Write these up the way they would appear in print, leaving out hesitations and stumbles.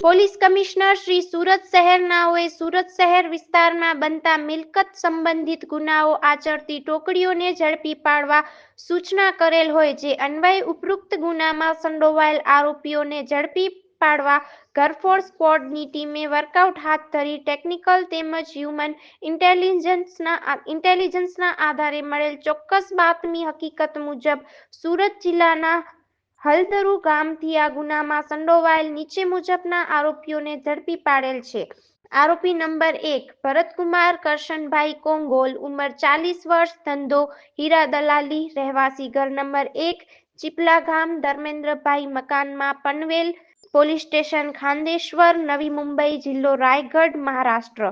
Police commissioner Shri Surat શહેરનાઓએ Surat શહેર વિસ્તારમાં બનતા મિલકત સંબંધિત ગુનાઓ આચરતી ટોકડીઓને ઝડપી પાડવા સૂચના કરેલ હોય જે અન્વયે ઉપરોક્ત ગુનામાં સંડોવાયેલ આરોપીઓને ઝડપી પાડવા ઘરફોડ સ્ક્વોડની ટીમે વર્કઆઉટ હાથ ધરી ટેકનિકલ તેમજ હ્યુમન ઇન્ટેલિજન્સના આધારે મળેલ ચોક્કસ બાતમી હકીકત મુજબ સુરત જિલ્લાના હલદરુ ગામથી આ ગુનામાં સંડોવાયેલ નીચે મુજબના આરોપીઓને ઝડપી પાડેલ છે. આરોપી નંબર 1 ભરતકુમાર કરશનભાઈ કોંગોલ, ઉંમર 40 વર્ષ, ધંધો હીરા દલાલી, રહેવાસી ઘર નંબર 1, ચીપલા ગામ, ધર્મેન્દ્રભાઈ, મકાનમાં પનવેલ પોલીસ સ્ટેશન, ખાંદેશ્વર, નવી મુંબઈ, જિલ્લો રાયગઢ, મહારાષ્ટ્ર.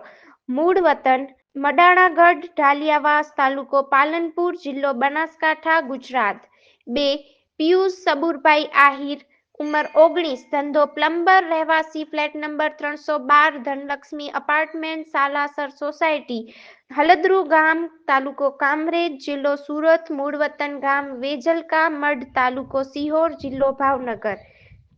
મૂળ વતન મડાણાગઢ, ઢાલિયાવાસ, તાલુકો પાલનપુર, જિલ્લો બનાસકાંઠા, ગુજરાત. 2 પિયુષ સબુરભાઈ આહિર, ઉંમર 19, ધંધો પ્લમ્બર, રહેવાસી flat number 312, Dhanlakshmi apartment, Salasar society, Haldaru ગામ, તાલુકો કામરેજ, જિલ્લો સુરત. મૂળ વતન ગામ વેજલકા મઢ, તાલુકો સિહોર, જિલ્લો ભાવનગર.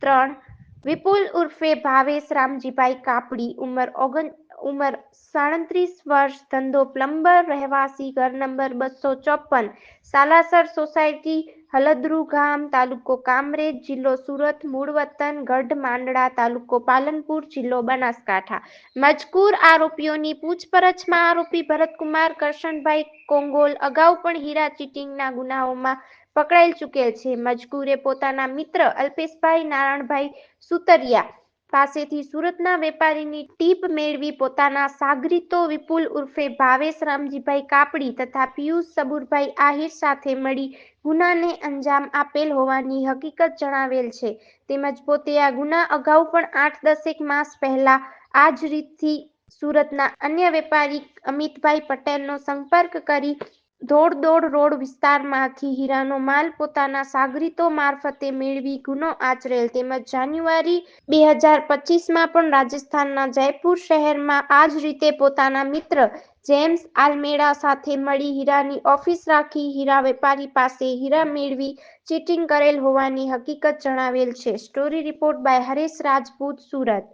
3 વિપુલ ઉર્ફે ભાવેશ રામજીભાઈ કાપડી, ઉંમર 37 વર્ષ, ધંધો પ્લમ્બર, રહેવાસી ઘર નંબર 254, સાલાસર સોસાયટી, હલદરુ ગામ, તાલુકો કામરેજ, જિલ્લો સુરત. મૂળ વતન ગઢ માંડળા, તાલુકો પાલનપુર, જિલ્લો બનાસકાંઠા. મજકૂર આરોપીઓની પૂછપરછમાં આરોપી ભરતકુમાર કરશનભાઈ કોંગોલ અગાઉ પણ હીરા ચીટિંગના ગુનાઓમાં પકડાઈ ચૂકેલ છે. મજકૂરે પોતાના મિત્ર અલ્પેશભાઈ નારણભાઈ સુતરિયા પાસેથી સુરતના વેપારીની ટીપ મેળવી પોતાના સાગરીતો વિપુલ ઉર્ફે ભાવેશ રામજીભાઈ કાપડી તથા પિયુષ સબુરભાઈ આહિર સાથે મળી ગુનાને અંજામ આપેલ હોવાની હકીકત જણાવેલ છે. તેમજ પોતે આ ગુના અગાઉ પણ 8-10 માસ પહેલા આ જ રીતથી સુરતના અન્ય વેપારી અમિતભાઈ પટેલનો સંપર્ક કરી ધોડદોડ રોડ વિસ્તારમાંથી હીરાનો માલ પોતાના સાગરીતો મારફતે મેળવી ગુનો આચરેલ. તેમજ જાન્યુઆરી 2025માં પણ રાજસ્થાનના જયપુર શહેરમાં આ જ રીતે પોતાના મિત્ર જેમ્સ આલમેડા સાથે મળી હીરાની ઓફિસ રાખી હીરા વેપારી પાસે હીરા મેળવી ચીટિંગ કરેલ હોવાની હકીકત જણાવેલ છે. Story report by Haresh Rajput, Surat.